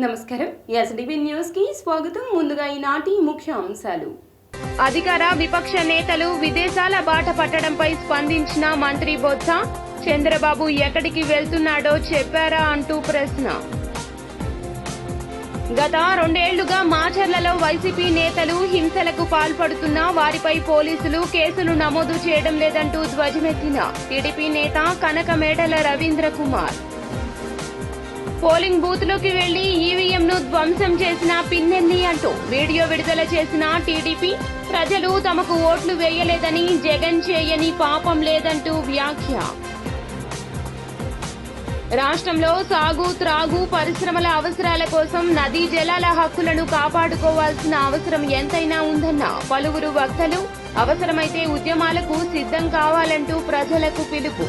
నమస్కారం. SDB news కి స్వాగతం. ముందుగా ఈనాటి ముఖ్య అంశాలు. అధికార విపక్ష నేతలు విదేశాల బాట పట్టడంపై స్పందించిన మంత్రి బొత్స, చంద్రబాబు ఎక్కడికి వెళ్తున్నాడో చెప్పారా అంటూ ప్రశ్న. గత 2 ఏళ్లుగా మాచర్లలో వైసీపీ నేతలు హింసలకు పాల్పడుతున్నా వారిపై పోలీసులు కేసులు నమోదు చేయడం లేదంటూ ధ్వజమెత్తిన టీడీపీ నేత కనకమేడల రవీంద్ర కుమార్. పోలింగ్ బూత్ లోకి వెళ్లి ఈవీఎంను ధ్వంసం చేసిన పిన్నెల్లి అంటూ వీడియో విడుదల చేసిన టీడీపీ, ప్రజలు తమకు ఓట్లు వేయలేదని, జగన్ చేయని పాపం లేదంటూ వ్యాఖ్య. రాష్ట్రంలో సాగు, త్రాగు, పరిశ్రమల అవసరాల కోసం నదీ జలాల హక్కులను కాపాడుకోవాల్సిన అవసరం ఎంతైనా ఉందన్న పలువురు వక్తలు, అవసరమైతే ఉద్యమాలకు సిద్ధం కావాలంటూ ప్రజలకు పిలుపు.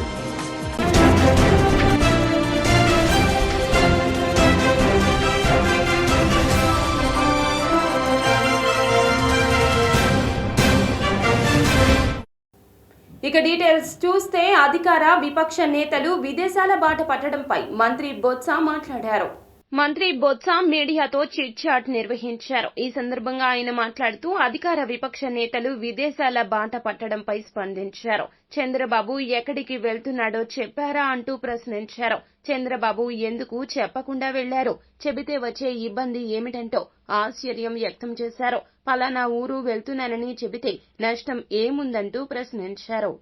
ఇక డీటెయిల్స్ చూస్తే అధికార విపక్ష నేతలు విదేశాల బాట పట్టడంపై మంత్రి బొత్స మాట్లాడారు. మంత్రి బొత్స మీడియాతో చిట్ చాట్ నిర్వహించారు. ఈ సందర్భంగా ఆయన మాట్లాడుతూ అధికార విపక్ష నేతలు విదేశాల బాట పట్టడంపై స్పందించారు. చంద్రబాబు ఎక్కడికి వెళ్తున్నాడో చెప్పారా అంటూ ప్రశ్నించారు. చంద్రబాబు ఎందుకు చెప్పకుండా వెళ్లారు, చెబితే వచ్చే ఇబ్బంది ఏమిటంటూ ఆశ్చర్యం వ్యక్తం చేశారు. పలానా ఊరు వెళ్తున్నానని చెబితే నష్టం ఏముందంటూ ప్రశ్నించారు.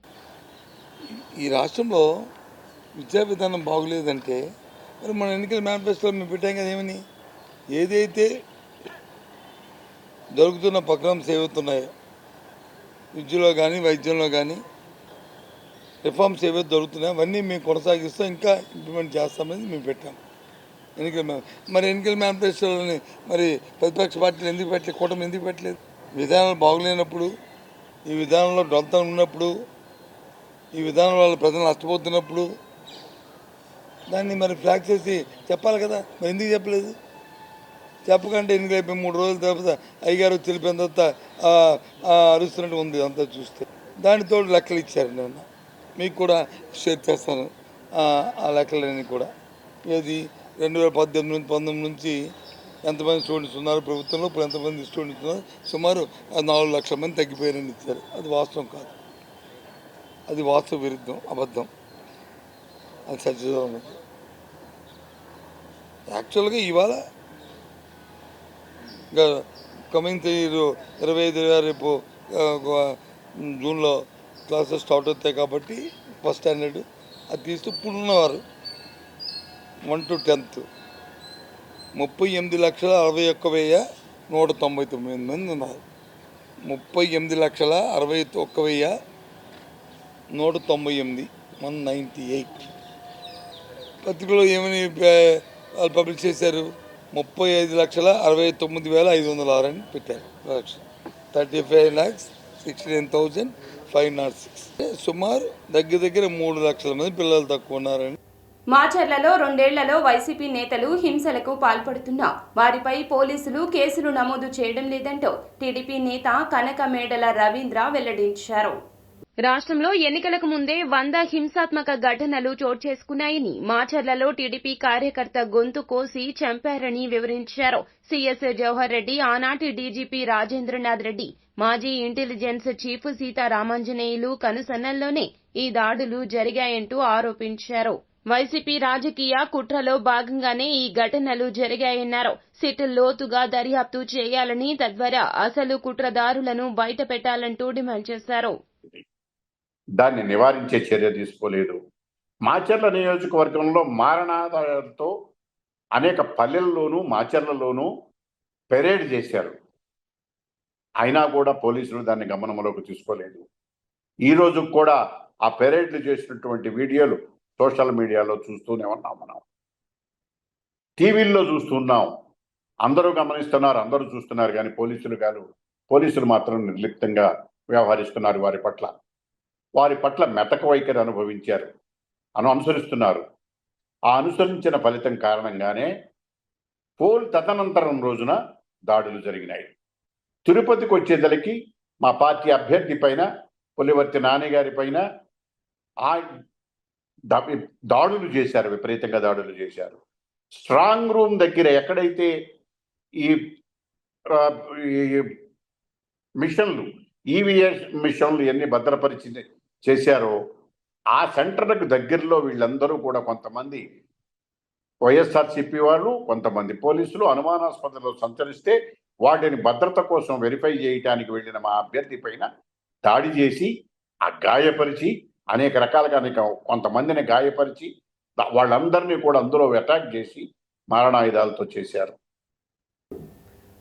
ఈ రాష్ట్రంలో విద్యా విధానం బాగులేదంటే మరి మన ఎన్నికల మేనిఫెస్టోలో మేము పెట్టాం కదా, ఏమని ఏదైతే దొరుకుతున్న ప్రోగ్రామ్స్ ఏవైతున్నాయో విద్యలో కానీ వైద్యంలో కానీ రిఫార్మ్స్ ఏవైతే దొరుకుతున్నాయో అవన్నీ మేము కొనసాగిస్తాం, ఇంకా ఇంప్లిమెంట్ చేస్తామని మేము పెట్టాం మరి ఎన్నికల మేనిఫెస్టోలోని. మరి ప్రతిపక్ష పార్టీలు ఎందుకు పెట్టలేదు, కూటమి ఎందుకు పెట్టలేదు? విధానాలు బాగులేనప్పుడు, ఈ విధానంలో డొంతం ఉన్నప్పుడు, ఈ విధానం వల్ల ప్రజలు నష్టపోతున్నప్పుడు దాన్ని మరి ఫ్లాగ్ చేసి చెప్పాలి కదా. మరి ఎందుకు చెప్పలేదు? చెప్పకంటే ఎన్నికలు అయిపోయి 3 రోజుల తర్వాత అయ్యగారు తెలిపిన తర్వాత అరుస్తున్నట్టు ఉంది అంతా చూస్తే. దానితో లెక్కలు ఇచ్చారు. నేను మీకు కూడా షేర్ చేస్తాను ఆ లెక్కలన్నీ కూడా. ఏది 2018-19 నుంచి ఎంతమంది స్టూడెంట్స్ ఉన్నారు ప్రభుత్వంలో, ఇప్పుడు ఎంతమంది స్టూడెంట్స్ ఉన్నారు, సుమారు 4 లక్షల మంది తగ్గిపోయారని ఇచ్చారు. అది వాస్తవం కాదు, అది వాస్తవ విరుద్ధం, అబద్ధం, అది సత్యదూరం. యాక్చువల్గా ఇవాళ కమింగ్ 25 రేపు జూన్లో క్లాసెస్ స్టార్ట్ అవుతాయి కాబట్టి ఫస్ట్ స్టాండర్డ్ అది తీస్తూ ఇప్పుడున్నవారు 1 to 10th 38,61,199 మంది ఉన్నారు. 38,61,199 198. పత్రికలో ఏమని వాళ్ళు పబ్లిష్ చేశారు? 35,69,506 అని పెట్టారు. 35,69,506 సుమారు దగ్గర 3 లక్షల మంది పిల్లలు తక్కువ ఉన్నారని. మాచర్లలో 2 ఏళ్లలో వైసీపీ నేతలు హింసలకు పాల్పడుతున్నా వారిపై పోలీసులు కేసులు నమోదు చేయడం లేదంటూ టీడీపీ నేత కనకమేడల రవీంద్ర వెల్లడించారు. రాష్ట్రంలో ఎన్నికలకు ముందే 100 హింసాత్మక ఘటనలు చోటు చేసుకున్నాయని, మాచర్లలో టీడీపీ కార్యకర్త గొంతు కోసి చంపారని వివరించారు. సీఎస్ జవహర్ రెడ్డి, ఆనాటి డీజీపీ రాజేంద్రనాథ్ రెడ్డి, మాజీ ఇంటెలిజెన్స్ చీఫ్ సీతారామాంజనేయులు కనుసన్నల్లోనే ఈ దాడులు జరిగాయంటూ ఆరోపించారు. వైసీపీ రాజకీయ కుట్రలో భాగంగానే ఈ ఘటనలు జరిగాయన్నారు. సిట్ లోతుగా దర్యాప్తు చేయాలని, తద్వారా అసలు కుట్రదారులను బయటపెట్టాలంటూ డిమాండ్ చేశారు. దాన్ని నివారించే చర్య తీసుకోలేదు. మాచర్ల నియోజకవర్గంలో మారణాలతో అనేక పల్లెల్లోనూ మాచర్లలోనూ పెరేడ్ చేశారు. అయినా కూడా పోలీసులు దాన్ని గమనంలోకి తీసుకోలేదు. ఈరోజు కూడా ఆ పెరేడ్లు చేసినటువంటి వీడియోలు సోషల్ మీడియాలో చూస్తూనే ఉన్నాం, మనం టీవీల్లో చూస్తున్నాం, అందరూ గమనిస్తున్నారు, అందరూ చూస్తున్నారు. కానీ పోలీసులు మాత్రం నిర్లిప్తంగా వ్యవహరిస్తున్నారు. వారి పట్ల మెతక వైఖరి అనుసరిస్తున్నారు. ఆ అనుసరించిన ఫలితం కారణంగానే పోల్ తదనంతరం రోజున దాడులు జరిగినాయి. తిరుపతికి వచ్చేదలికి మా పార్టీ అభ్యర్థి పైన, పులివర్తి నాని గారి పైన దాడులు చేశారు, విపరీతంగా దాడులు చేశారు. స్ట్రాంగ్ రూమ్ దగ్గర ఎక్కడైతే ఈ మిషన్లు ఈవీఎస్ మిషన్లు ఎన్ని భద్రపరిచి చేశారో ఆ సెంటర్లకు దగ్గరలో వీళ్ళందరూ కూడా కొంతమంది వైఎస్ఆర్సీపీ వాళ్ళు, కొంతమంది పోలీసులు అనుమానాస్పదలో సంచరిస్తే వాటిని భద్రత కోసం వెరిఫై చేయడానికి వెళ్ళిన మా అభ్యర్థి పైన దాడి చేసి ఆ గాయపరిచి అనేక రకాలుగా కొంతమందిని గాయపరిచి వాళ్ళందరినీ కూడా అందులో అటాక్ చేసి మారణాయుధాలతో చేశారు.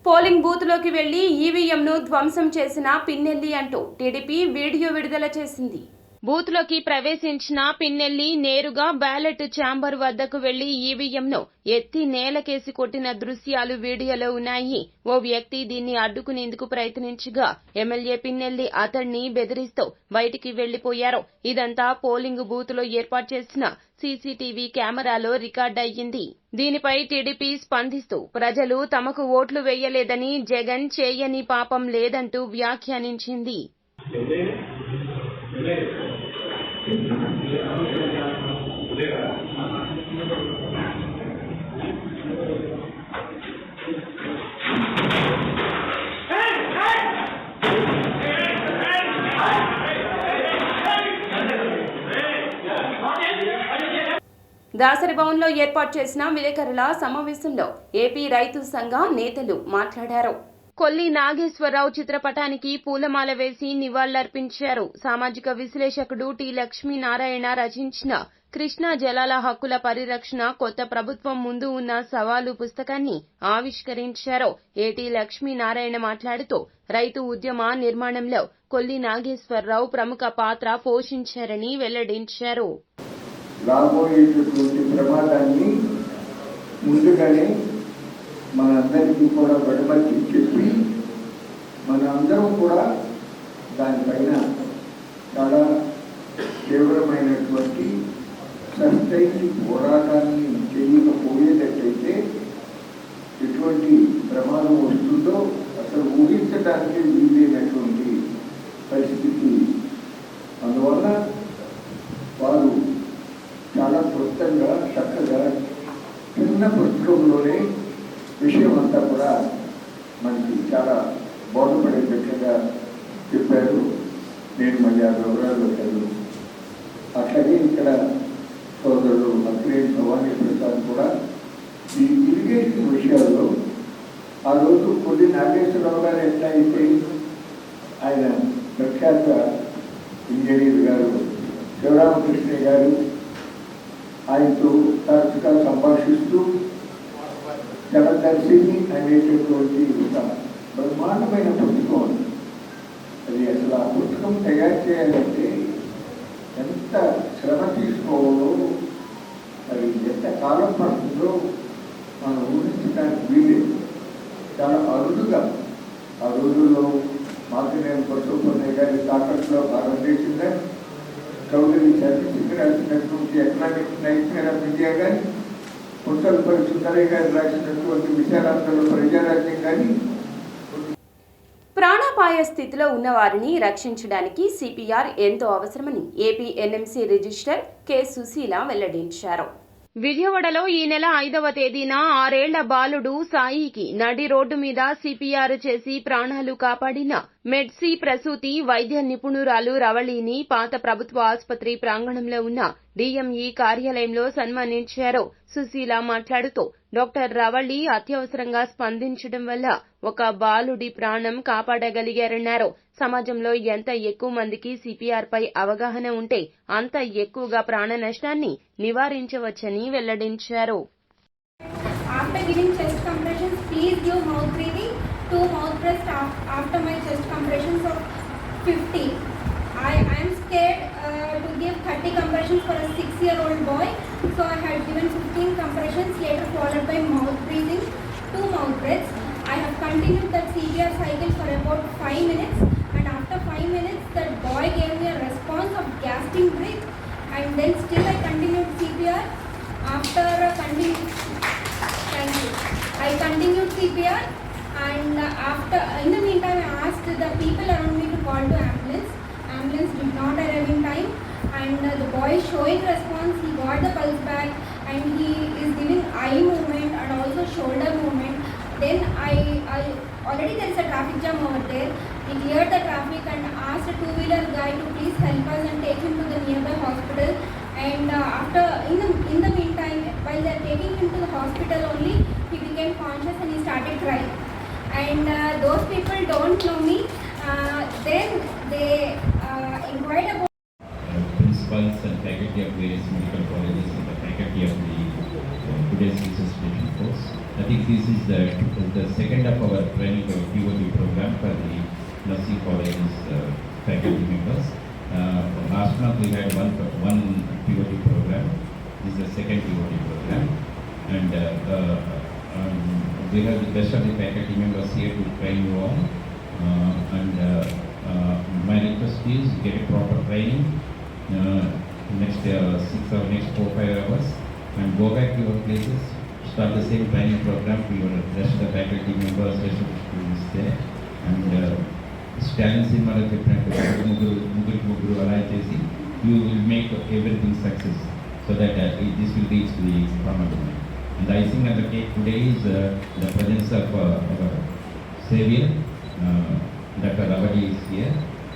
పోలింగ్ బూత్లోకి వెళ్లి ఈవీఎంను ధ్వంసం చేసిన పిన్నెల్లి అంటూ టీడీపీ వీడియో విడుదల చేసింది. బూత్లోకి ప్రవేశించిన పిన్నెల్లి నేరుగా బ్యాలెట్ ఛాంబర్ వద్దకు వెళ్లి ఈవీఎంను ఎత్తి నేలకేసి కొట్టిన దృశ్యాలు వీడియోలో ఉన్నాయి. ఓ వ్యక్తి దీన్ని అడ్డుకునేందుకు ప్రయత్నించగా ఎమ్మెల్యే పిన్నెల్లి అతడిని బెదిరిస్తూ బయటికి వెళ్లిపోయారు. ఇదంతా పోలింగ్ బూత్ లో ఏర్పాటు చేసిన సీసీటీవీ కెమెరాలో రికార్డయ్యింది. దీనిపై టీడీపీ స్పందిస్తూ ప్రజలు తమకు ఓట్లు వేయలేదని, జగన్ చేయని పాపం లేదంటూ వ్యాఖ్యానించింది. దాసరి భవన్లో ఏర్పాటు చేసిన విలేకరుల సమావేశంలో ఏపీ రైతు సంఘ నేతలు మాట్లాడారు. కొల్లి నాగేశ్వరరావు చిత్రపటానికి పూలమాల వేసి నివాళులర్పించారు. సామాజిక విశ్లేషకుడు టి లక్ష్మీనారాయణ రచించిన కృష్ణా జలాల హక్కుల పరిరక్షణ కొత్త ప్రభుత్వం ముందు ఉన్న సవాలు పుస్తకాన్ని ఆవిష్కరించారు. ఏటి లక్ష్మీనారాయణ మాట్లాడుతూ రైతు ఉద్యమ నిర్మాణంలో కొల్లి నాగేశ్వరరావు ప్రముఖ పాత్ర పోషించారని వెల్లడించారు. రాబోయేటటువంటి ప్రమాదాన్ని ముందుగానే మనందరికీ కూడా విడమర్చి చెప్పి మనందరం కూడా దానిపైన చాలా తీవ్రమైనటువంటి సరైన పోరాటాన్ని చేయకపోయేటట్టయితే ఎటువంటి ప్రమాదం వస్తుందో అసలు ఊహించడానికి వీలైనటువంటి పరిస్థితి. అందువల్ల వారు చాలా క్లుప్తంగా చక్కగా చిన్న పుస్తకంలోనే విషయం అంతా కూడా మనకి చాలా బోధపడేటట్లుగా చెప్పారు. నేను మళ్ళీ ఆ వివరాలు వచ్చాను. అట్లాగే ఇక్కడ సోదరుడు అఖిలేష్ భవానీ ప్రసాద్ కూడా ఈ ఇరిగేషన్ విషయాల్లో ఆ రోజు కొద్ది నాగేశ్వరరావు గారు ఎట్లా అయితే ఆయన ప్రఖ్యాత ఇంజనీర్ గారు శివరామకృష్ణ గారు ఆయనతో తరచుగా సంభాషిస్తూ జలదర్శిని అనేటటువంటి ఒక బ్రహ్మాండమైన పుస్తకం. అది అసలు ఆ పుస్తకం తయారు చేయాలంటే ఎంత శ్రమ తీసుకోవాలో, అది ఎంత కాలం పడుతుందో మనం ఊహించడానికి వీలేదు. చాలా అరుదుగా ఆ రోజుల్లో మాకినేని పశుపతి గారి తాకట్లో భారతదేశంగా చౌదరి చంద్రశేఖర్ రాసినటువంటి ఎకనామిక్ నైట్మేర్ ఆఫ్ ఇండియా కానీ, పుట్టలపల్లి సుందరయ్య గారు రాసినటువంటి విశాలాంధ్రలో ప్రజారాజ్యం కానీ. ప్రాణాపాయ స్థితిలో ఉన్న వారిని రక్షించడానికి సిపిఆర్ ఎంతో అవసరమని AP NMC registrar K Sushila వెల్లడించారు. విజయవాడలో ఈ నెల 5వ తేదీన 6 ఏళ్ల బాలుడు సాయికి నడి రోడ్డు మీద సిపిఆర్ చేసి ప్రాణాలు కాపాడిన మెడ్సీ ప్రసూతి వైద్య నిపుణురాలు రవళిని పాత ప్రభుత్వ ఆసుపత్రి ప్రాంగణంలో ఉన్న డిఎంఈ కార్యాలయంలో సన్మానించారు. సుశీల మాట్లాడుతూ డాక్టర్ రవళి అత్యవసరంగా స్పందించడం వల్ల ఒక బాలుడి ప్రాణం కాపాడగలిగారన్నారు. సమాజంలో ఎంత ఎక్కువ మందికి సిపిఆర్ పై అవగాహన ఉంటే అంత ఎక్కువగా ప్రాణ నష్టాన్ని నివారించవచ్చని వెల్లడించారు. After giving chest compressions, please give mouth breathing, 2 mouth breaths after my chest compressions of 50. I am scared to give 30 compressions for a 6-year-old boy, so I had given 15 compressions, later followed by mouth breathing, 2 mouth breaths. I have continued that CPR cycle for about 5 minutes, and after 5 minutes that boy gave me a response of gasping breath, and then still I continued CPR. After I continued CPR, and after in the meantime I asked the people around me to call to ambulance. Ambulance did not arrive in time, and the boy showing response, he got the pulse back and he is giving eye movement and also shoulder movement. Then I already there is a traffic jam over there. We cleared the traffic and asked a two-wheeler guy to please help us and take him to the nearby hospital. And after in the meantime, while they are taking him to the hospital only, he became conscious and he started crying. And those people don't know me. Then they inquired about principals and faculty of various medical colleges and the faculty of the today's resuscitation course. I think this is the second of our training POD program for the nursing colleges faculty members. Last month we had one POD program. This is the second POD program, and we have the best of the faculty members here to train you all. My request is get a proper training next 4-5 hours and go back to your places. Start the same training program for your rest of the faculty members, rest of the students there. And Stalin Simara చెప్పినట్టు ముగ్గురు అలా చేసి you will make everything success so that this will reach the promised land. And the icing on the cake today is the presence of our Savior, Dr. Ravadi is here,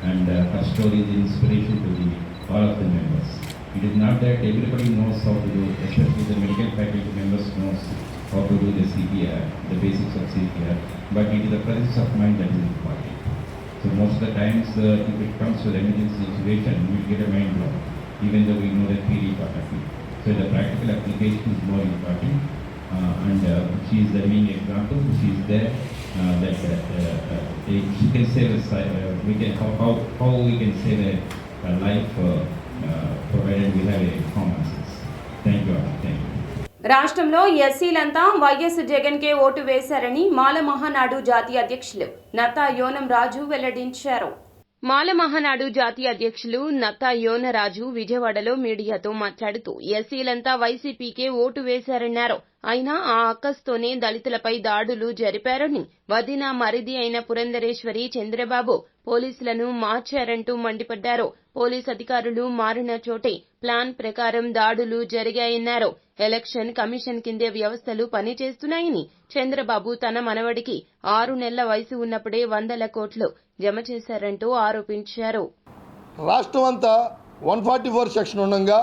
and her story is inspiration to all of the members. It is not that everybody knows how to do, especially the medical faculty members knows how to do the CPR, the basics of CPR, but it is the presence of mind that is important. So most of the times, if it comes to the emergency situation, we get a mind block, even though we know the theory part of it. So the practical application is more important, and she is the main example. She is there that she can save us. We can how we can save a life provided we have a common sense. Thank you all. Thank you. రాష్ట్రంలో ఎస్సీలంతా YS జగన్కే vote వేశారని మాల మహానాడు జాతీయ అధ్యక్షులు నత్తా యోనం రాజు వెల్లడించారు. మాల మహానాడు జాతీయ అధ్యక్షులు నత్తా యోనరాజు విజయవాడలో మీడియాతో మాట్లాడుతూ ఎస్సీలంతా వైసీపీకే ఓటు వేశారన్నారు. అయినా ఆ అక్కస్తోనే దళితులపై దాడులు జరిపారని, వదిన మరిది అయిన పురంధరేశ్వరి చంద్రబాబు పోలీసులను మార్చారంటూ మండిపడ్డారు. పోలీస్ అధికారులు మారిన చోటే ప్లాన్ ప్రకారం దాడులు జరిగాయన్నారు. ఎలక్షన్ కమిషన్ కిందే వ్యవస్థలు పనిచేస్తున్నాయని, చంద్రబాబు తన మనవడికి 6 నెలల వయసు ఉన్నప్పుడే 100 కోట్లు జమ చేశారంటూ ఆరోపించారు. రాష్ట్రం అంతా 144 సెక్షన్ ఉండగా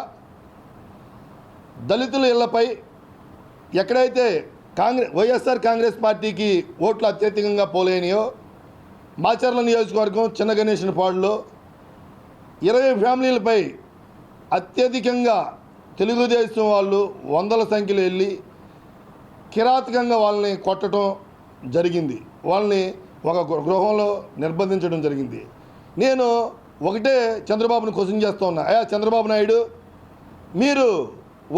దళితుల ఇళ్లపై ఎక్కడైతే వైఎస్ఆర్ కాంగ్రెస్ పార్టీకి ఓట్లు అత్యధికంగా పోలేనియో మాచర్ల నియోజకవర్గం చిన్న గణేశనపాడులో 20 ఫ్యామిలీలపై అత్యధికంగా తెలుగుదేశం వాళ్ళు వందల సంఖ్యలో వెళ్ళి కిరాతకంగా వాళ్ళని కొట్టడం జరిగింది. వాళ్ళని ఒక గృహంలో నిర్బంధించడం జరిగింది. నేను ఒకటే చంద్రబాబును క్వశ్చన్ చేస్తూ ఉన్నా, అయ్యా చంద్రబాబు నాయుడు, మీరు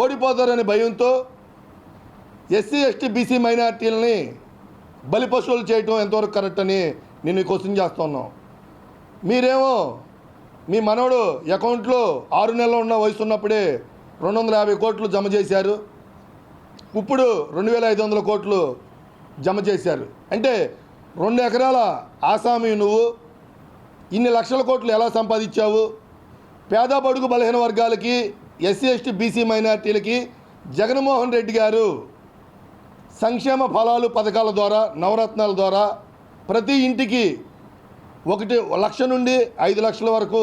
ఓడిపోతారనే భయంతో ఎస్సీ ఎస్టీ బీసీ మైనార్టీలని బలిపశువులు చేయటం ఎంతవరకు కరెక్ట్ అని నేను క్వశ్చన్ చేస్తున్నాం. మీరేమో మీ మనవడు అకౌంట్లో 6 నెలలు ఉన్న వయసు ఉన్నప్పుడే 250 కోట్లు జమ చేశారు, ఇప్పుడు 2500 కోట్లు జమ చేశారు. అంటే 2 ఎకరాల ఆసామి నువ్వు ఇన్ని లక్షల కోట్లు ఎలా సంపాదించావు? పేద బడుగు బలహీన వర్గాలకి, ఎస్సీ ఎస్టీ బీసీ మైనార్టీలకి జగన్మోహన్ రెడ్డి గారు సంక్షేమ ఫలాలు పథకాల ద్వారా, నవరత్నాల ద్వారా ప్రతి ఇంటికి 1 లక్ష నుండి 5 లక్షల వరకు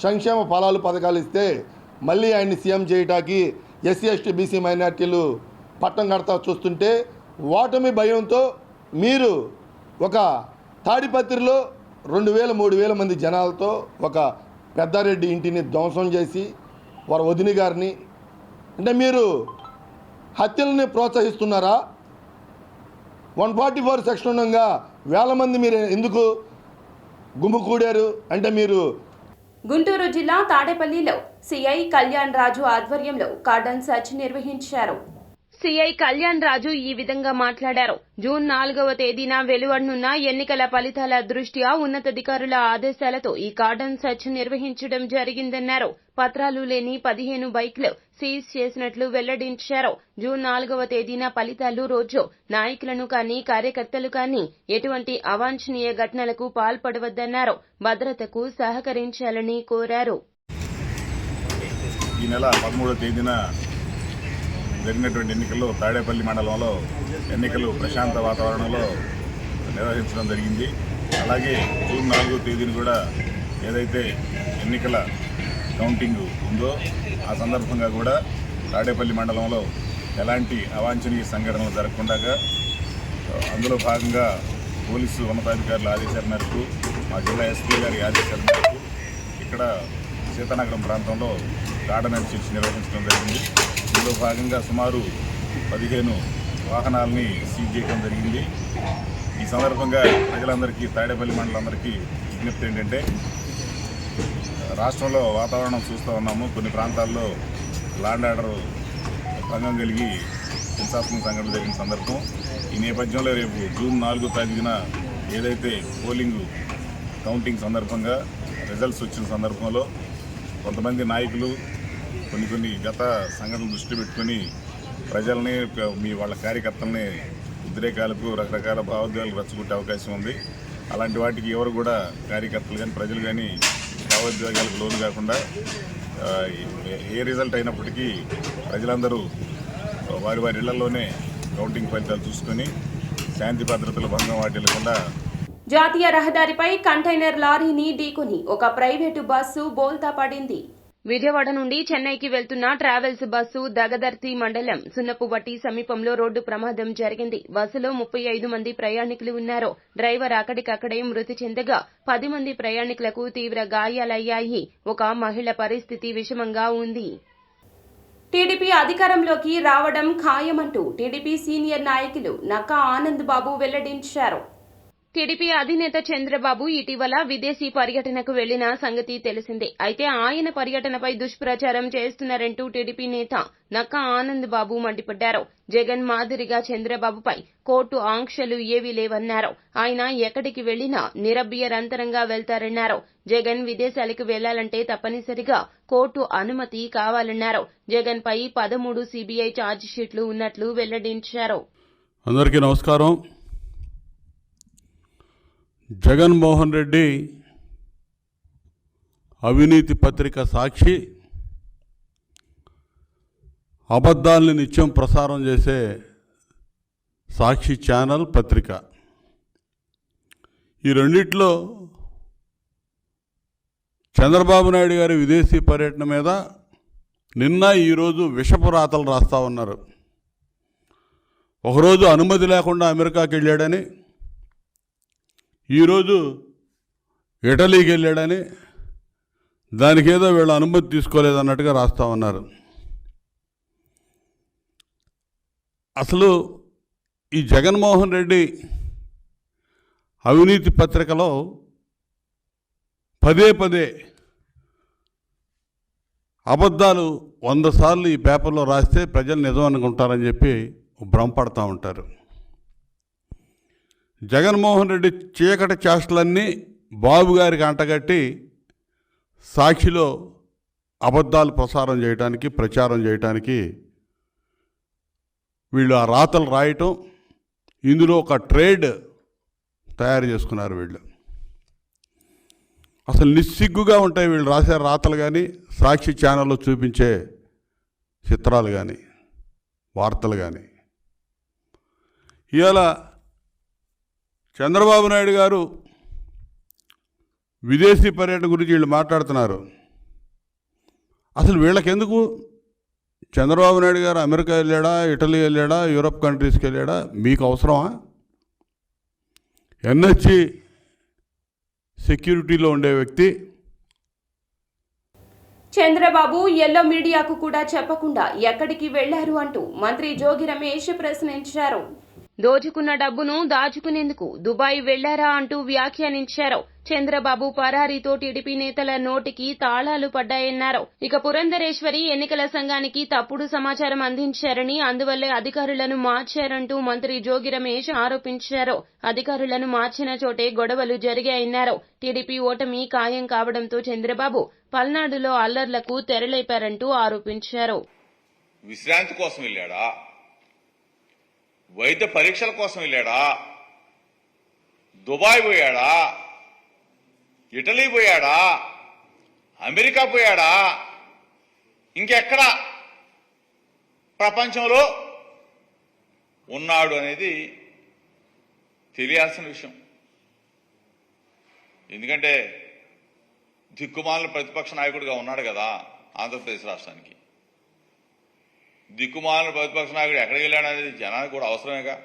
సంక్షేమ ఫలాలు పథకాలు ఇస్తే మళ్ళీ ఆయన్ని సీఎం చేయటానికి ఎస్సీ ఎస్టీ బీసీ మైనార్టీలు పట్టం కడతా చూస్తుంటే ఓటమి భయంతో మీరు ఒక తాడిపత్రిలో 2000-3000 మంది జనాలతో ఒక పెద్దారెడ్డి ఇంటిని ధ్వంసం చేసి వారి వదిని గారిని, అంటే మీరు హత్యలని ప్రోత్సహిస్తున్నారా? 144 సెక్షన్ ఉండగా వేల మంది మీరు ఎందుకు గుమ్ముకూడారు? అంటే మీరు గుంటూరు జిల్లా తాడేపల్లిలో సిఐ కళ్యాణ్ రాజు ఆధ్వర్యంలో కార్డన్ సెర్చ్ నిర్వహించారు. సిఐ కళ్యాణ్ రాజు ఈ విధంగా మాట్లాడారు. జూన్ 4వ తేదీన వెలువడనున్న ఎన్నికల ఫలితాల దృష్ట్యా ఉన్నతాధికారుల ఆదేశాలతో ఈ కార్డన్ సెర్చ్ నిర్వహించడం జరిగిందన్నారు. పత్రాలు లేని 15 బైక్లు సీజ్ చేసినట్లు వెల్లడించారు. జూన్ 4వ తేదీన ఫలితాలు రోజు నాయకులను కానీ, కార్యకర్తలు కానీ ఎటువంటి అవాంఛనీయ ఘటనలకు పాల్పడవద్దన్నారు. భద్రతకు సహకరించాలని కోరారు. ఈ నెల 13వ తేదీన జరిగినటువంటి ఎన్నికల్లో తాడేపల్లి మండలంలో ఎన్నికలు ప్రశాంత వాతావరణంలో నిర్వహించడం జరిగింది. అలాగే జూన్ 4వ తేదీని కూడా ఏదైతే ఎన్నికల కౌంటింగ్ ఉందో ఆ సందర్భంగా కూడా తాడేపల్లి మండలంలో ఎలాంటి అవాంఛనీయ సంఘటనలు జరగకుండా అందులో భాగంగా పోలీసు ఉన్నతాధికారుల ఆదేశాల మేరకు మా జిల్లా ఎస్పీ గారి ఆదేశాల మేరకు ఇక్కడ సీతానగరం ప్రాంతంలో గార్డెన్ అండ్ చర్చ్ నిర్వహించడం జరిగింది. ఇందులో భాగంగా సుమారు 15 వాహనాలని సీజ్ చేయడం జరిగింది. ఈ సందర్భంగా ప్రజలందరికీ, తాడేపల్లి మండలందరికీ విజ్ఞప్తి ఏంటంటే, రాష్ట్రంలో వాతావరణం చూస్తూ ఉన్నాము. కొన్ని ప్రాంతాల్లో ల్యాండ్ ఆర్డర్ భంగం కలిగి హింసాత్మక సంఘటన జరిగిన సందర్భం. ఈ నేపథ్యంలో రేపు జూన్ 4వ తేదీన ఏదైతే పోలింగ్ కౌంటింగ్ సందర్భంగా రిజల్ట్స్ వచ్చిన సందర్భంలో కొంతమంది నాయకులు కొన్ని గత సంఘటనలు దృష్టి పెట్టుకుని ప్రజల్ని, వాళ్ళ కార్యకర్తల్ని ఉద్రేకాలకు, రకరకాల భావోద్వేగాలకు రెచ్చగొట్టే అవకాశం ఉంది. అలాంటి వాటికి ఎవరు కూడా కార్యకర్తలు కానీ ప్రజలు కానీ భావోద్వేగాలకు లోను కాకుండా ఏ రిజల్ట్ అయినప్పటికీ ప్రజలందరూ వారి ఇళ్లలోనే కౌంటింగ్ ఫలితాలు చూసుకొని శాంతి భద్రతల భంగం వాటిల్లకుండా. జాతీయ రహదారిపై కంటైనర్ లారీని ఢీకొని ఒక ప్రైవేటు బస్సు బోల్తా పడింది. విజయవాడ నుండి చెన్నైకి వెళ్తున్న ట్రావెల్స్ బస్సు దగదర్తి మండలం సున్నపుబట్టి సమీపంలో రోడ్డు ప్రమాదం జరిగింది. బస్సులో 35 మంది ప్రయాణికులు ఉన్నారు. డ్రైవర్ అక్కడికక్కడే మృతి చెందగా 10 మంది ప్రయాణికులకు తీవ్ర గాయాలయ్యాయి. ఒక మహిళ పరిస్థితి విషమంగా ఉంది. టీడీపీ అధికారంలోకి రావడం ఖాయమంటూ టీడీపీ సీనియర్ నాయకులు నక్కా ఆనంద్ బాబు వెల్లడించారు. టీడీపీ అధినేత చంద్రబాబు ఇటీవల విదేశీ పర్యటనకు వెళ్లిన సంగతి తెలిసిందే. అయితే ఆయన పర్యటనపై దుష్ప్రచారం చేస్తున్నారంటూ టీడీపీ నేత నక్కా ఆనంద్ బాబు మండిపడ్డారు. జగన్ మాదిరిగా చంద్రబాబుపై కోర్టు ఆంక్షలు ఏవీ లేవన్నారు. ఆయన ఎక్కడికి వెళ్లినా నిరభ్యంతరంగా వెళ్తారన్నారు. జగన్ విదేశాలకు వెళ్లాలంటే తప్పనిసరిగా కోర్టు అనుమతి కావాలన్నారు. జగన్ పై 13 సీబీఐ ఛార్జిషీట్లు ఉన్నట్లు వెల్లడించారు. అందరికీ నమస్కారం. జగన్మోహన్ రెడ్డి అవినీతి పత్రిక సాక్షి, అబద్ధాలని నిత్యం ప్రసారం చేసే సాక్షి ఛానల్ పత్రిక, ఈ రెండిట్లో చంద్రబాబు నాయుడు గారి విదేశీ పర్యటన మీద నిన్న ఈరోజు విషపు రాతలు రాస్తూ ఉన్నారు. ఒకరోజు అనుమతి లేకుండా అమెరికాకి వెళ్ళాడని, ఈరోజు ఇటలీకి వెళ్ళాడని, దానికేదో వీళ్ళు అనుమతి తీసుకోలేదన్నట్టుగా రాస్తూ ఉన్నారు. అసలు ఈ జగన్మోహన్ రెడ్డి అవినీతి పత్రికలో పదే అబద్ధాలు 100 సార్లు ఈ పేపర్లో రాస్తే ప్రజలు నిజం అనుకుంటారని చెప్పి భ్రమపడతా ఉంటారు. జగన్మోహన్ రెడ్డి చీకటి చేష్టలన్నీ బాబు గారికి అంటగట్టి సాక్షిలో అబద్ధాలు ప్రచారం చేయడానికి వీళ్ళు ఆ రాతలు రాయటం, ఇందులో ఒక ట్రేడ్ తయారు చేసుకున్నారు వీళ్ళు. అసలు నిస్సిగ్గుగా ఉంటాయి వీళ్ళు రాసే రాతలు కానీ, సాక్షి ఛానల్లో చూపించే చిత్రాలు కానీ, వార్తలు కానీ. ఇవాళ చంద్రబాబు నాయుడు గారు విదేశీ పర్యటన గురించి వీళ్ళు మాట్లాడుతున్నారు. అసలు వీళ్ళకెందుకు? చంద్రబాబు నాయుడు గారు అమెరికా వెళ్ళాడా, ఇటలీ వెళ్ళాడా, యూరప్ కంట్రీస్కి వెళ్ళాడా? మీకు అవసరమా? ఎన్హెచ్సి సెక్యూరిటీలో ఉండే వ్యక్తి చంద్రబాబు ఎల్లో మీడియాకు కూడా చెప్పకుండా ఎక్కడికి వెళ్లారు అంటూ మంత్రి జోగి రమేష్ ప్రశ్నించారు. దోచుకున్న డబ్బును దాచుకునేందుకు దుబాయ్ వెళ్లారా అంటూ వ్యాఖ్యానించారు. చంద్రబాబు పరారీతో టీడీపీ నేతల నోటికి తాళాలు పడ్డాయన్నారు. ఇక పురంధరేశ్వరి ఎన్నికల సంఘానికి తప్పుడు సమాచారం అందించారని, అందువల్లే అధికారులను మార్చారంటూ మంత్రి జోగి రమేష్ ఆరోపించారు. అధికారులను మార్చిన చోటే గొడవలు జరిగాయన్నారు. టీడీపీ ఓటమి ఖాయం కావడంతో చంద్రబాబు పల్నాడులో అల్లర్లకు తెరలేపారంటూ ఆరోపించారు. విశ్రాంతి కోసం వెళ్ళాడా, వైద్య పరీక్షల కోసం వెళ్ళాడా, దుబాయ్ పోయాడా, ఇటలీ పోయాడా, అమెరికా పోయాడా, ఇంకెక్కడా ప్రపంచంలో ఉన్నాడు అనేది తెలియాల్సిన విషయం. ఎందుకంటే దిక్కుమాలిన ప్రతిపక్ష నాయకుడిగా ఉన్నాడు కదా ఆంధ్రప్రదేశ్ రాష్ట్రానికి. దిక్కుమాలిన ప్రతిపక్ష నాయకుడు ఎక్కడికి వెళ్ళాడు అనేది జనానికి కూడా అవసరమేగా,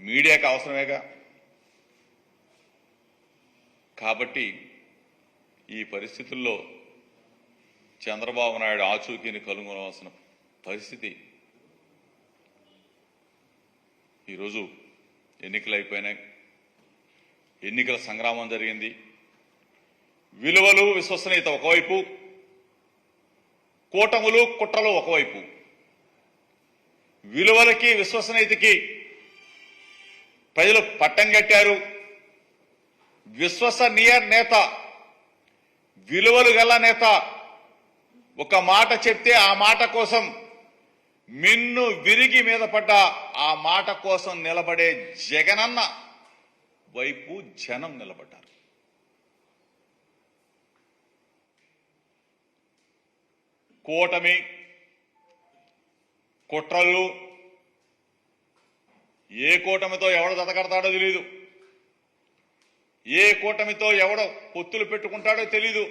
మీడియాకి అవసరమేగా. కాబట్టి ఈ పరిస్థితుల్లో చంద్రబాబు నాయుడు ఆచూకీని కనుగొనవలసిన పరిస్థితి. ఈరోజు ఎన్నికలు అయిపోయినాయి, ఎన్నికల సంగ్రామం జరిగింది. విలువలు విశ్వసనీయత ఒకవైపు, కూటములు కుట్రలు ఒకవైపు. విలువలకి విశ్వసనీయతకి ప్రజలు పట్టం కట్టారు. విశ్వసనీయ నేత, విలువలు గల నేత ఒక మాట చెప్తే ఆ మాట కోసం మిన్ను విరిగి మీద పడ్డ ఆ మాట కోసం నిలబడే జగనన్న వైపు జనం నిలబడ్డారు. కూటమి కుట్రలు, ఏ కూటమితో ఎవడు దతకడతాడో తెలీదు, ఏ కూటమితో ఎవడో పొత్తులు పెట్టుకుంటాడో తెలీదు.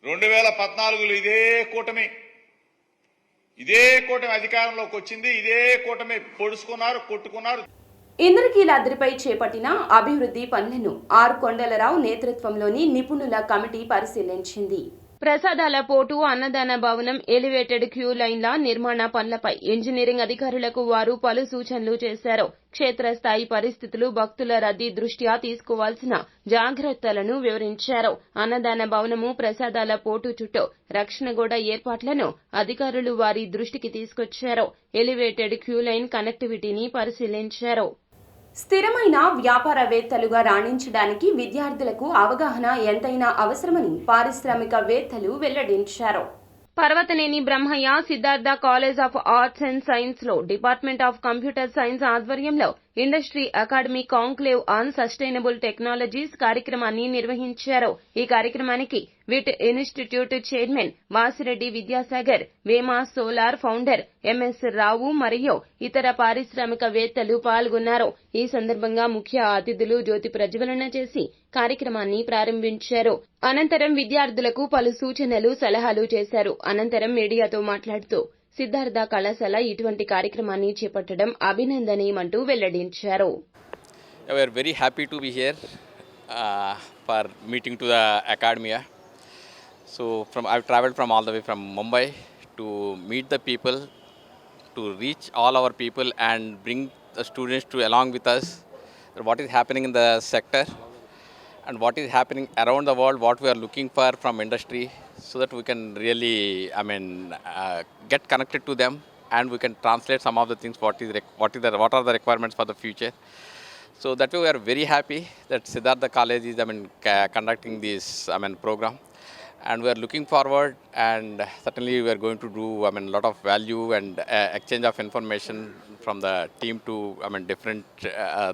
2014లో ఇదే కూటమి అధికారంలోకి వచ్చింది, ఇదే కూటమి పొడుచుకున్నారు, కొట్టుకున్నారు. ఇంద్రకీలాద్రిపై చేపట్టిన అభివృద్ధి పనులను ఆర్ కొండలరావు నేతృత్వంలోని నిపుణుల కమిటీ పరిశీలించింది. ప్రసాదాల పోటు, అన్నదాన భవనం, ఎలివేటెడ్ క్యూ లైన్ల నిర్మాణ పనులపై ఇంజనీరింగ్ అధికారులకు వారు పలు సూచనలు చేశారు. క్షేత్రస్థాయి పరిస్థితులు, భక్తుల రద్దీ దృష్ట్యా తీసుకోవాల్సిన జాగ్రత్తలను వివరించారు. అన్నదాన భవనము, ప్రసాదాల పోటు చుట్టూ రక్షణ గోడ ఏర్పాట్లను అధికారులు వారి దృష్టికి తీసుకొచ్చారు. ఎలివేటెడ్ క్యూ లైన్ కనెక్టివిటీని పరిశీలించారు. స్థిరమైన వ్యాపారవేత్తలుగా రాణించడానికి విద్యార్థులకు అవగాహన ఎంతైనా అవసరమని పారిశ్రామికవేత్తలు వెల్లడించారు. Parvathaneni Brahmayya Siddhartha college of arts and science లో డిపార్ట్మెంట్ ఆఫ్ కంప్యూటర్ సైన్స్ ఆధ్వర్యంలో industry academy conclave on sustainable technologies కార్యక్రమాన్ని నిర్వహించారు. ఈ కార్యక్రమానికి VIT institute chairman Vasireddy Vidyasagar, Vema solar founder MS Rao మరియు ఇతర పారిశ్రామికవేత్తలు పాల్గొన్నారు. ఈ సందర్భంగా ముఖ్య అతిథులు జ్యోతి ప్రజ్వలన చేసి కార్యక్రమాన్ని ప్రారంభించారు. అనంతరం విద్యార్థులకు పలు సూచనలు, సలహాలు చేశారు. అనంతరం మీడియాతో మాట్లాడుతూ సిద్ధార్థ కళాశాల ఇటువంటి కార్యక్రమాన్ని చేపట్టడం అభినందనీయమంటూ వెల్లడించారు. We are very happy to be here for meeting to the academia. So I've traveled from all the way from Mumbai to meet the people, to reach all our people and bring the students to along with us what is happening in the sector and what is happening around the world, what we are looking for from industry, so that we can really, get connected to them and we can translate some of the things what are the requirements for the future. So that way we are very happy that Siddhartha College is conducting this program, and we are looking forward, and certainly we are going to do a lot of value and exchange of information from the team to different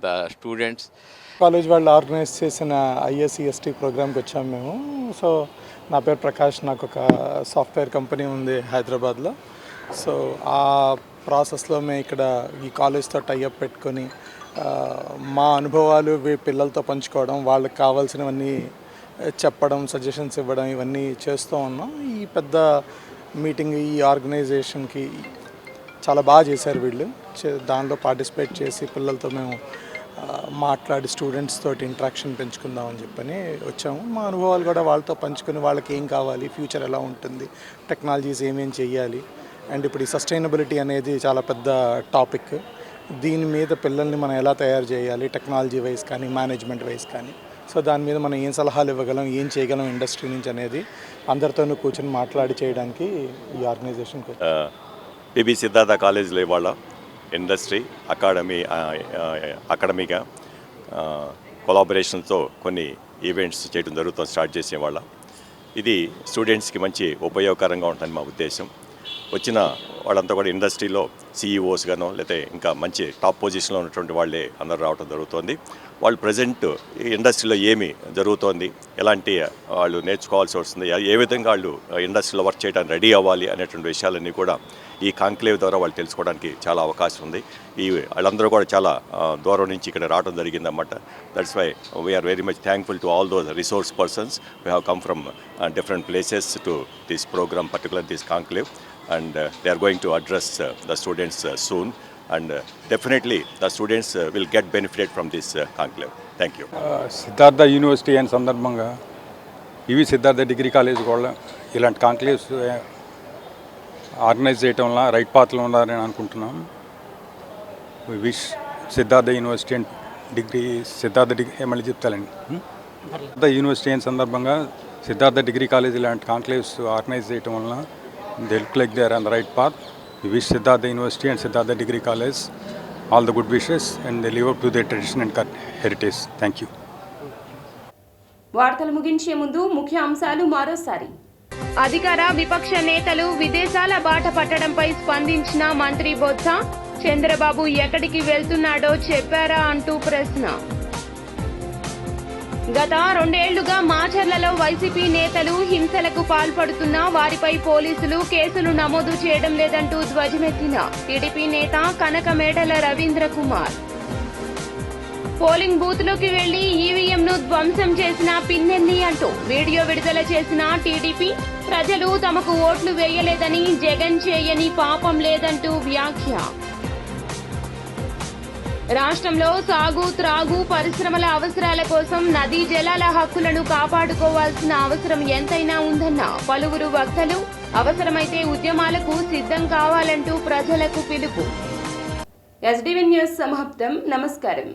the students. College వాళ్ళు organise చేసిన ISEST ప్రోగ్రామ్కి వచ్చాము మేము. So నా పేరు ప్రకాష్, నాకు ఒక software company ఉంది హైదరాబాద్లో. సో ఆ ప్రాసెస్లో మేము ఇక్కడ ఈ కాలేజ్తో టైఅప్ పెట్టుకొని మా అనుభవాలు పిల్లలతో పంచుకోవడం, వాళ్ళకి కావాల్సినవన్నీ చెప్పడం, సజెషన్స్ ఇవ్వడం, ఇవన్నీ చేస్తూ ఉన్నాం. ఈ పెద్ద మీటింగ్, ఈ ఆర్గనైజేషన్కి చాలా బాగా చేశారు వీళ్ళు. దానిలో పార్టిసిపేట్ చేసి పిల్లలతో మేము మాట్లాడి స్టూడెంట్స్ తోటి ఇంటరాక్షన్ పెంచుకుందామని చెప్పని వచ్చాము. మా అనుభవాలు కూడా వాళ్ళతో పంచుకొని వాళ్ళకి ఏం కావాలి, ఫ్యూచర్ ఎలా ఉంటుంది, టెక్నాలజీస్ ఏమేం చెయ్యాలి, అండ్ ఇప్పుడు ఈ సస్టైనబిలిటీ అనేది చాలా పెద్ద టాపిక్. దీని మీద పిల్లల్ని మనం ఎలా తయారు చేయాలి, టెక్నాలజీ వైజ్ కానీ మేనేజ్మెంట్ వైజ్ కానీ, సో దాని మీద మనం ఏం సలహాలు ఇవ్వగలం, ఏం చేయగలం ఇండస్ట్రీ నుంచి అనేది అందరితోనూ కూర్చొని మాట్లాడి చేయడానికి ఈ ఆర్గనైజేషన్కి పిబి సిద్ధార్థ కాలేజ్లో ఇవాళ ఇండస్ట్రీ అకాడమీగా కొలాబరేషన్తో కొన్ని ఈవెంట్స్ చేయడం జరుగుతుంది. స్టార్ట్ చేసే వాళ్ళ ఇది స్టూడెంట్స్కి మంచి ఉపయోగకరంగా ఉంటుందని మా ఉద్దేశం. వచ్చిన వాళ్ళంతా కూడా ఇండస్ట్రీలో CEOs గానో లేకపోతే ఇంకా మంచి టాప్ పొజిషన్లో ఉన్నటువంటి వాళ్ళే అందరూ రావడం జరుగుతుంది. వాళ్ళు ప్రజెంట్ ఇండస్ట్రీలో ఏమి జరుగుతోంది, ఎలాంటి వాళ్ళు నేర్చుకోవాల్సి వస్తుంది, ఏ విధంగా వాళ్ళు ఇండస్ట్రీలో వర్క్ చేయడానికి రెడీ అవ్వాలి అనేటువంటి విషయాలన్నీ కూడా ఈ కాంక్లేవ్ ద్వారా వాళ్ళు తెలుసుకోవడానికి చాలా అవకాశం ఉంది. వాళ్ళందరూ కూడా చాలా దూరం నుంచి ఇక్కడ రావడం జరిగిందన్నమాట. That's why we are very much thankful to all those resource persons who have come from different places to this program, particularly this conclave, and they are going to address the students soon, and definitely the students will get benefited from this conclave. Thank you. Siddhartha university అయిన సందర్భంగా ఇవి Siddhartha degree college కూడా ఇలాంటి కాంక్లేవ్స్ organise చేయటం వల్ల right పాత్రలో ఉన్నారని అనుకుంటున్నాం. Wish Siddhartha university and Siddhartha degree ఏమని చెప్తారండి. సిద్ధార్థ యూనివర్సిటీ అయిన సందర్భంగా సిద్ధార్థ డిగ్రీ కాలేజ్ ఇలాంటి కాంక్లేవ్స్ ఆర్గనైజ్ చేయటం వలన they look like they are on the right path. Wish Siddhartha university and Siddhartha degree college all the good wishes and they live up to they tradition and heritage. Thank you. వార్తలు ముగించే ముందు ముఖ్య అంశాలు మరోసారి. అధికార విపక్ష నేతలు విదేశాల బాట పట్టడంపై స్పందించిన మంత్రి బొత్స, చంద్రబాబు ఎక్కడికి వెళ్తున్నాడో చెప్పారా అంటూ ప్రశ్న. గత 2 ఏళ్లుగా మాచర్లలో వైసీపీ నేతలు హింసలకు పాల్పడుతున్నా వారిపై పోలీసులు కేసులు నమోదు చేయడం లేదంటూ ధ్వజమెత్తిన టీడీపీ నేత కనకమేడల రవీంద్ర కుమార్. పోలింగ్ బూత్లోకి వెళ్లి ఈవీఎంను ధ్వంసం చేసిన పిన్నెల్లి అంటూ వీడియో విడుదల చేసిన టీడీపీ, ప్రజలు తమకు ఓట్లు వేయలేదని, జగన్ చేయని పాపం లేదంటూ వ్యాఖ్య. రాష్ట్రంలో సాగు, త్రాగు, పరిశ్రమల అవసరాల కోసం నదీ జలాల హక్కులను కాపాడుకోవాల్సిన అవసరం ఎంతైనా ఉందన్న పలువురు వక్తలు, అవసరమైతే ఉద్యమాలకు సిద్ధం కావాలంటూ ప్రజలకు పిలుపు. ఎస్డీవీ న్యూస్ సమాప్తం. నమస్కారం.